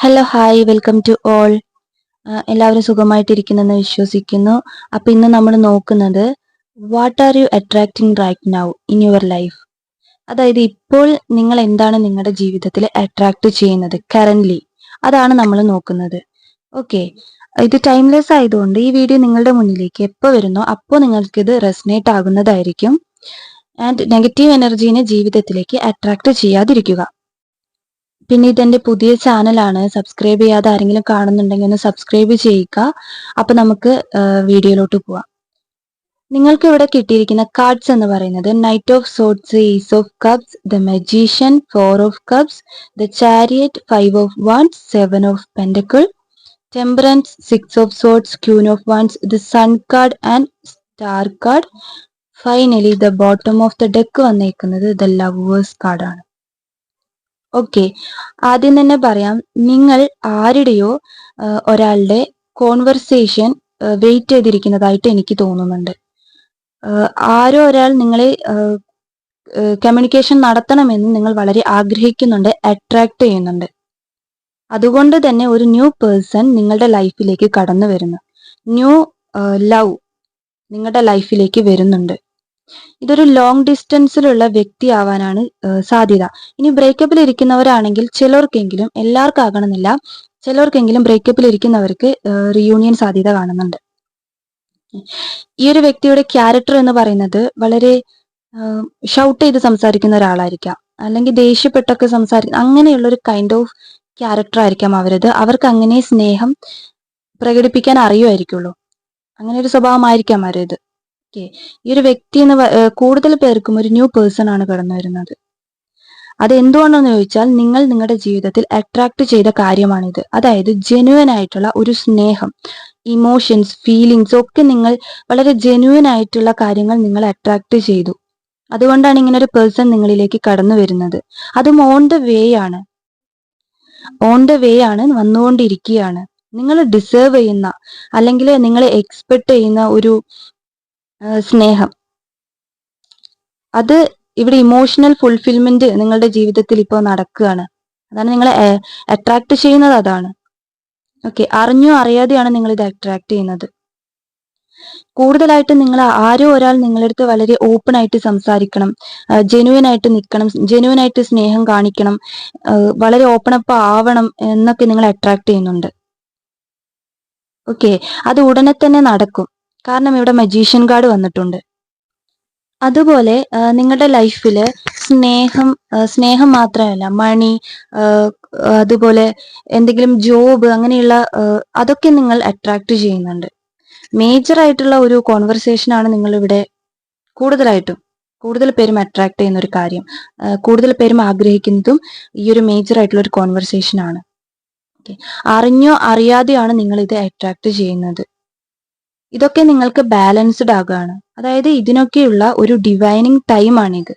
Hello hi welcome to all. എല്ലാവരും സുഖമായിട്ടിരിക്കുന്നെന്ന് വിശ്വസിക്കുന്നു. അപ്പൊ ഇന്ന് നമ്മൾ നോക്കുന്നത് what are you attracting right now in your life. അതായത് ഇപ്പോൾ നിങ്ങൾ എന്താണ് നിങ്ങളുടെ ജീവിതത്തിൽ അട്രാക്ട് ചെയ്യുന്നത് കറന്റ്ലി, അതാണ് നമ്മൾ നോക്കുന്നത്. ഓക്കെ, ഇത് ടൈംലെസ് ആയതുകൊണ്ട് ഈ വീഡിയോ നിങ്ങളുടെ മുന്നിലേക്ക് എപ്പോൾ വരുന്നോ അപ്പോൾ നിങ്ങൾക്ക് ഇത് റെസനേറ്റ് ആകുന്നതായിരിക്കും. ആൻഡ് നെഗറ്റീവ് എനർജീനെ ജീവിതത്തിലേക്ക് അട്രാക്ട് ചെയ്യാതിരിക്കുക. പിന്നെ ഇതെന്റെ പുതിയ ചാനലാണ്. സബ്സ്ക്രൈബ് ചെയ്യാതെ ആരെങ്കിലും കാണുന്നുണ്ടെങ്കിൽ ഒന്ന് സബ്സ്ക്രൈബ് ചെയ്യുക. അപ്പൊ നമുക്ക് വീഡിയോയിലോട്ട് പോവാം. നിങ്ങൾക്ക് ഇവിടെ കിട്ടിയിരിക്കുന്ന കാർഡ്സ് എന്ന് പറയുന്നത് knight of swords, ace of cups, the magician, 4 of cups, the chariot, 5 of wands, 7 of pentacle, temperance, 6 of swords, queen of wands, the sun card and star card. Finally the bottom of the deck വന്നേക്കുന്നത് the lovers കാർഡാണ്. Okay, ആദ്യം തന്നെ പറയാം, നിങ്ങൾ ആരുടെയോ ഒരാളുടെ conversation wait ചെയ്തിരിക്കുന്നതായിട്ട് എനിക്ക് തോന്നുന്നുണ്ട്. ആരോ ഒരാൾ നിങ്ങളെ കമ്മ്യൂണിക്കേഷൻ നടത്തണമെന്ന് നിങ്ങൾ വളരെ ആഗ്രഹിക്കുന്നുണ്ട്, അട്രാക്ട് ചെയ്യുന്നുണ്ട്. അതുകൊണ്ട് തന്നെ ഒരു ന്യൂ പേഴ്സൺ നിങ്ങളുടെ ലൈഫിലേക്ക് കടന്നു വരുന്നു. ന്യൂ ലവ് നിങ്ങളുടെ ലൈഫിലേക്ക് വരുന്നുണ്ട്. ഇതൊരു ലോങ് ഡിസ്റ്റൻസിലുള്ള വ്യക്തി ആവാനാണ് സാധ്യത. ഇനി ബ്രേക്കപ്പിൽ ഇരിക്കുന്നവരാണെങ്കിൽ ചിലർക്കെങ്കിലും, എല്ലാവർക്കും ആകണമെന്നില്ല, ചിലർക്കെങ്കിലും ബ്രേക്കപ്പിൽ ഇരിക്കുന്നവർക്ക് റിയൂണിയൻ സാധ്യത കാണുന്നുണ്ട്. ഈ ഒരു വ്യക്തിയുടെ ക്യാരക്ടർ എന്ന് പറയുന്നത് വളരെ ഷൗട്ട് ചെയ്ത് സംസാരിക്കുന്ന ഒരാളായിരിക്കാം, അല്ലെങ്കിൽ ദേഷ്യപ്പെട്ടൊക്കെ സംസാരിക്കുന്ന അങ്ങനെയുള്ള ഒരു കൈൻഡ് ഓഫ് ക്യാരക്ടർ ആയിരിക്കാം അവരത്. അവർക്ക് അങ്ങനെ സ്നേഹം പ്രകടിപ്പിക്കാൻ അറിയുമായിരിക്കുള്ളൂ. അങ്ങനെ ഒരു സ്വഭാവമായിരിക്കാം അവരത്. ഈ ഒരു വ്യക്തി കൂടുതൽ പേർക്കും ഒരു ന്യൂ പേഴ്സൺ ആണ് കടന്നു വരുന്നത്. അത് എന്തുകൊണ്ടെന്ന് ചോദിച്ചാൽ, നിങ്ങൾ നിങ്ങളുടെ ജീവിതത്തിൽ അട്രാക്ട് ചെയ്ത കാര്യമാണിത്. അതായത് ജെന്യുവൻ ആയിട്ടുള്ള ഒരു സ്നേഹം, ഇമോഷൻസ്, ഫീലിങ്സ് ഒക്കെ നിങ്ങൾ വളരെ ജെന്യുവൻ ആയിട്ടുള്ള കാര്യങ്ങൾ നിങ്ങൾ അട്രാക്ട് ചെയ്തു. അതുകൊണ്ടാണ് ഇങ്ങനെ ഒരു പേഴ്സൺ നിങ്ങളിലേക്ക് കടന്നു വരുന്നത്. അതും ഓൺ ദ വേ ആണ്, വന്നുകൊണ്ടിരിക്കുകയാണ്. നിങ്ങൾ ഡിസേർവ് ചെയ്യുന്ന, അല്ലെങ്കിൽ നിങ്ങൾ എക്സ്പെക്ട് ചെയ്യുന്ന ഒരു സ്നേഹം, അത് ഇവിടെ ഇമോഷണൽ ഫുൾഫിൽമെന്റ് നിങ്ങളുടെ ജീവിതത്തിൽ ഇപ്പോൾ നടക്കുകയാണ്. അതാണ് നിങ്ങളെ അട്രാക്ട് ചെയ്യുന്നത്, അതാണ്. ഓക്കെ, അറിഞ്ഞോ അറിയാതെയാണ് നിങ്ങൾ ഇത് അട്രാക്ട് ചെയ്യുന്നത്. കൂടുതലായിട്ട് നിങ്ങൾ ആരോ ഒരാൾ നിങ്ങളുടെ അടുത്ത് വളരെ ഓപ്പൺ ആയിട്ട് സംസാരിക്കണം, ജെന്യുവൻ ആയിട്ട് നിൽക്കണം, ജെന്യുവൻ ആയിട്ട് സ്നേഹം കാണിക്കണം, വളരെ ഓപ്പൺ അപ്പ് ആവണം എന്നൊക്കെ നിങ്ങൾ അട്രാക്ട് ചെയ്യുന്നുണ്ട്. ഓക്കെ, അത് ഉടനെ തന്നെ നടക്കും. കാരണം ഇവിടെ മജീഷ്യൻ കാർഡ് വന്നിട്ടുണ്ട്. അതുപോലെ നിങ്ങളുടെ ലൈഫിൽ സ്നേഹം മാത്രമല്ല, മണി, അതുപോലെ എന്തെങ്കിലും ജോബ്, അങ്ങനെയുള്ള അതൊക്കെ നിങ്ങൾ അട്രാക്ട് ചെയ്യുന്നുണ്ട്. മേജർ ആയിട്ടുള്ള ഒരു കോൺവെർസേഷൻ ആണ് നിങ്ങൾ ഇവിടെ കൂടുതൽ പേരും അട്രാക്ട് ചെയ്യുന്ന ഒരു കാര്യം, കൂടുതൽ പേരും ആഗ്രഹിക്കുന്നതും ഈ ഒരു മേജർ ആയിട്ടുള്ള ഒരു കോൺവെർസേഷൻ ആണ്. അറിഞ്ഞോ അറിയാതെയാണ് നിങ്ങൾ ഇത് അട്രാക്ട് ചെയ്യുന്നത്. ഇതൊക്കെ നിങ്ങൾക്ക് ബാലൻസ്ഡ് ആകുകയാണ്. അതായത് ഇതിനൊക്കെയുള്ള ഒരു ഡിവൈനിങ് ടൈമാണിത്.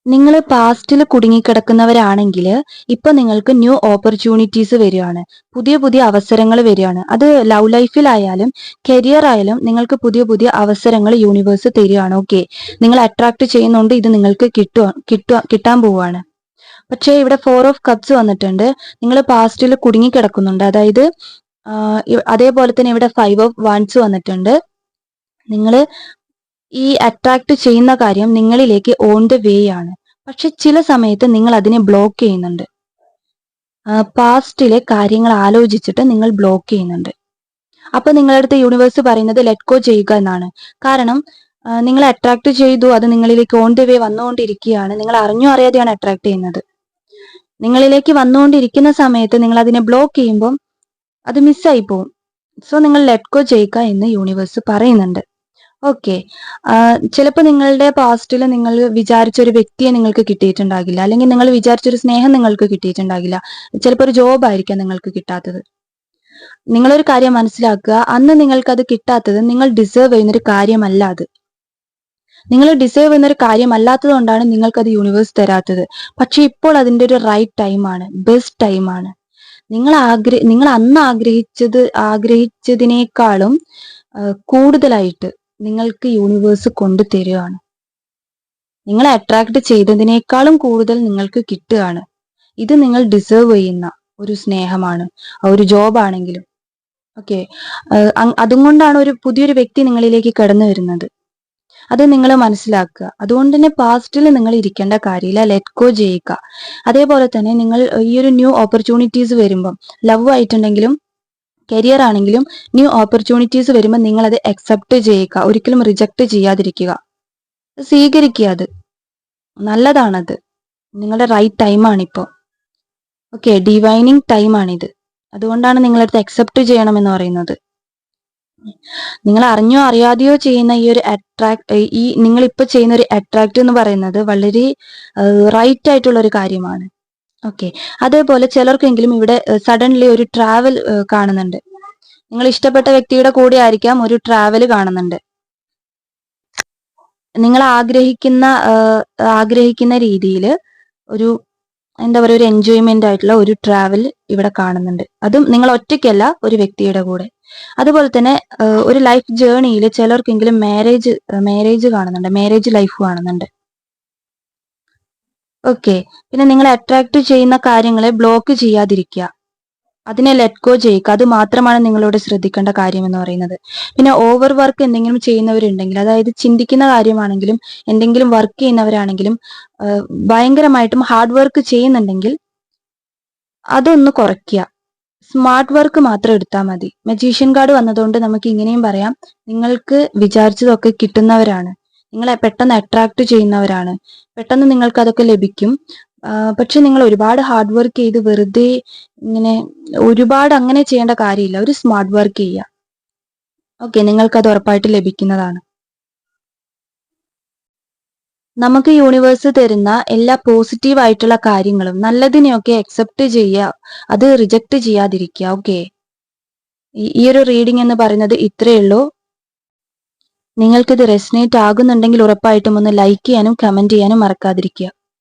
നിങ്ങൾ പാസ്റ്റിൽ കുടുങ്ങിക്കിടക്കുന്നവരാണെങ്കിൽ ഇപ്പൊ നിങ്ങൾക്ക് ന്യൂ ഓപ്പർച്യൂണിറ്റീസ് വരികയാണ്, പുതിയ പുതിയ അവസരങ്ങൾ വരികയാണ്. അത് ലവ് ലൈഫിലായാലും കരിയർ ആയാലും നിങ്ങൾക്ക് പുതിയ പുതിയ അവസരങ്ങൾ യൂണിവേഴ്സ് തരികയാണ്. ഓക്കെ, നിങ്ങൾ അട്രാക്ട് ചെയ്യുന്നതുകൊണ്ട് ഇത് നിങ്ങൾക്ക് കിട്ടാൻ പോവുകയാണ്. പക്ഷേ ഇവിടെ 4 ഓഫ് കപ്സ് വന്നിട്ടുണ്ട്. നിങ്ങൾ പാസ്റ്റിൽ കുടുങ്ങിക്കിടക്കുന്നുണ്ട്. അതായത് അതേപോലെ തന്നെ ഇവിടെ 5 ഓഫ് വാൻഡ്സ് വന്നിട്ടുണ്ട്. നിങ്ങൾ ഈ അട്രാക്ട് ചെയ്യുന്ന കാര്യം നിങ്ങളിലേക്ക് ഓൺ ദ വേ ആണ്. പക്ഷെ ചില സമയത്ത് നിങ്ങൾ അതിനെ ബ്ലോക്ക് ചെയ്യുന്നുണ്ട്. പാസ്റ്റിലെ കാര്യങ്ങൾ ആലോചിച്ചിട്ട് നിങ്ങൾ ബ്ലോക്ക് ചെയ്യുന്നുണ്ട്. അപ്പൊ നിങ്ങളുടെ അടുത്ത് യൂണിവേഴ്സ് പറയുന്നത് ലെറ്റ് ഗോ ചെയ്യുക എന്നാണ്. കാരണം നിങ്ങൾ അട്രാക്ട് ചെയ്തു, അത് നിങ്ങളിലേക്ക് ഓൺ ദ വേ വന്നുകൊണ്ടിരിക്കുകയാണ്. നിങ്ങൾ അറിഞ്ഞോ അറിയാതെയാണ് അട്രാക്ട് ചെയ്യുന്നത്. നിങ്ങളിലേക്ക് വന്നുകൊണ്ടിരിക്കുന്ന സമയത്ത് നിങ്ങൾ അതിനെ ബ്ലോക്ക് ചെയ്യുമ്പോൾ അത് മിസ്സായി പോകും. സോ നിങ്ങൾ ലെറ്റ് ഗോ ചെയ്യുക എന്ന് യൂണിവേഴ്സ് പറയുന്നുണ്ട്. ഓക്കെ, ചിലപ്പോൾ നിങ്ങളുടെ പാസ്റ്റിൽ നിങ്ങൾ വിചാരിച്ചൊരു വ്യക്തിയെ നിങ്ങൾക്ക് കിട്ടിയിട്ടുണ്ടാകില്ല, അല്ലെങ്കിൽ നിങ്ങൾ വിചാരിച്ചൊരു സ്നേഹം നിങ്ങൾക്ക് കിട്ടിയിട്ടുണ്ടാകില്ല. ചിലപ്പോൾ ഒരു ജോബ് ആയിരിക്കാം നിങ്ങൾക്ക് കിട്ടാത്തത്. നിങ്ങളൊരു കാര്യം മനസ്സിലാക്കുക, അന്ന് നിങ്ങൾക്ക് അത് കിട്ടാത്തത് നിങ്ങൾ ഡിസേർവ് ചെയ്യുന്നൊരു കാര്യമല്ല. അത് നിങ്ങൾ ഡിസേർവ് ചെയ്യുന്നൊരു കാര്യമല്ലാത്തത് കൊണ്ടാണ് നിങ്ങൾക്കത് യൂണിവേഴ്സ് തരാത്തത്. പക്ഷെ ഇപ്പോൾ അതിൻ്റെ ഒരു റൈറ്റ് ടൈമാണ്, ബെസ്റ്റ് ടൈമാണ്. നിങ്ങൾ അന്ന് ആഗ്രഹിച്ചതിനേക്കാളും കൂടുതലായിട്ട് നിങ്ങൾക്ക് യൂണിവേഴ്സ് കൊണ്ടുതരികയാണ്. നിങ്ങളെ അട്രാക്ട് ചെയ്തതിനേക്കാളും കൂടുതൽ നിങ്ങൾക്ക് കിട്ടുകയാണ്. ഇത് നിങ്ങൾ ഡിസേർവ് ചെയ്യുന്ന ഒരു സ്നേഹമാണ്, ഒരു ജോബ് ആണെങ്കിലും. ഓക്കെ, അതുകൊണ്ടാണ് ഒരു പുതിയൊരു വ്യക്തി നിങ്ങളിലേക്ക് കടന്നു വരുന്നത്. അത് നിങ്ങൾ മനസ്സിലാക്കുക. അതുകൊണ്ട് തന്നെ പാസ്റ്റിൽ നിങ്ങൾ ഇരിക്കേണ്ട കാര്യമില്ല, ലെറ്റ് ഗോ ചെയ്യുക. അതേപോലെ തന്നെ നിങ്ങൾ ഈ ഒരു ന്യൂ ഓപ്പർച്യൂണിറ്റീസ് വരുമ്പം, ലവ് ആയിട്ടുണ്ടെങ്കിലും കരിയർ ആണെങ്കിലും ന്യൂ ഓപ്പർച്യൂണിറ്റീസ് വരുമ്പോൾ നിങ്ങൾ അത് അക്സെപ്റ്റ് ചെയ്യുക, ഒരിക്കലും റിജക്ട് ചെയ്യാതിരിക്കുക, സ്വീകരിക്കുക. അത് നല്ലതാണത്. നിങ്ങളുടെ റൈറ്റ് ടൈമാണിപ്പോൾ. ഓക്കെ, ഡിവൈനിങ് ടൈമാണിത്. അതുകൊണ്ടാണ് നിങ്ങളടുത്ത് അക്സെപ്റ്റ് ചെയ്യണമെന്ന് പറയുന്നത്. നിങ്ങൾ അറിഞ്ഞോ അറിയാതെയോ ചെയ്യുന്ന ഈ ഒരു നിങ്ങളിപ്പോ ചെയ്യുന്ന ഒരു അട്രാക്ട് എന്ന് പറയുന്നത് വളരെ റൈറ്റ് ആയിട്ടുള്ള ഒരു കാര്യമാണ്. ഓക്കെ, അതേപോലെ ചിലർക്കെങ്കിലും ഇവിടെ സഡൻലി ഒരു ട്രാവൽ കാണുന്നുണ്ട്. നിങ്ങൾ ഇഷ്ടപ്പെട്ട വ്യക്തിയുടെ കൂടെ ആയിരിക്കാം ഒരു ട്രാവൽ കാണുന്നുണ്ട്. നിങ്ങൾ ആഗ്രഹിക്കുന്ന രീതിയിൽ ഒരു എന്താ പറയുക, ഒരു എൻജോയ്മെന്റ് ആയിട്ടുള്ള ഒരു ട്രാവൽ ഇവിടെ കാണുന്നുണ്ട്. അതും നിങ്ങൾ ഒറ്റയ്ക്കല്ല, ഒരു വ്യക്തിയുടെ കൂടെ. അതുപോലെ തന്നെ ഒരു ലൈഫ് ജേർണിയിൽ ചിലർക്കെങ്കിലും മാരേജ് കാണുന്നുണ്ട്, മാരേജ് ലൈഫ് കാണുന്നുണ്ട്. ഓക്കെ, പിന്നെ നിങ്ങൾ അട്രാക്ട് ചെയ്യുന്ന കാര്യങ്ങളെ ബ്ലോക്ക് ചെയ്യാതിരിക്കുക, അതിനെ ലെറ്റ് ഗോ ചെയ്യുക. അത് മാത്രമാണ് നിങ്ങളോട് ശ്രദ്ധിക്കേണ്ട കാര്യം എന്ന് പറയുന്നത്. പിന്നെ ഓവർ വർക്ക് എന്തെങ്കിലും ചെയ്യുന്നവരുണ്ടെങ്കിൽ, അതായത് ചിന്തിക്കുന്ന കാര്യമാണെങ്കിലും എന്തെങ്കിലും വർക്ക് ചെയ്യുന്നവരാണെങ്കിലും ഭയങ്കരമായിട്ടും ഹാർഡ് വർക്ക് ചെയ്യുന്നുണ്ടെങ്കിൽ അതൊന്ന് കുറയ്ക്കുക. സ്മാർട്ട് വർക്ക് മാത്രം എടുത്താൽ മതി. മജീഷ്യൻ കാർഡ് വന്നതുകൊണ്ട് നമുക്ക് ഇങ്ങനെയും പറയാം, നിങ്ങൾക്ക് വിചാരിച്ചതൊക്കെ കിട്ടുന്നവരാണ്, നിങ്ങളെ പെട്ടെന്ന് അട്രാക്ട് ചെയ്യുന്നവരാണ്, പെട്ടെന്ന് നിങ്ങൾക്ക് അതൊക്കെ ലഭിക്കും. പക്ഷെ നിങ്ങൾ ഒരുപാട് ഹാർഡ് വർക്ക് ചെയ്ത് വെറുതെ ഇങ്ങനെ ഒരുപാട് അങ്ങനെ ചെയ്യേണ്ട കാര്യമില്ല. ഒരു സ്മാർട്ട് വർക്ക് ചെയ്യുക. ഓക്കെ, നിങ്ങൾക്ക് അത് ഉറപ്പായിട്ട് ലഭിക്കുന്നതാണ്. നമുക്ക് യൂണിവേഴ്സ് തരുന്ന എല്ലാ പോസിറ്റീവ് ആയിട്ടുള്ള കാര്യങ്ങളും നല്ലതിനെയൊക്കെ അക്സെപ്റ്റ് ചെയ്യുക, അത് റിജക്റ്റ് ചെയ്യാതിരിക്കുക. ഓക്കെ, ഈ ഒരു റീഡിംഗ് എന്ന് പറയുന്നത് ഇത്രയേ ഉള്ളൂ. നിങ്ങൾക്കിത് റെസനേറ്റ് ആകുന്നുണ്ടെങ്കിൽ ഉറപ്പായിട്ടും ഒന്ന് ലൈക്ക് ചെയ്യാനും കമന്റ് ചെയ്യാനും മറക്കാതിരിക്കുക.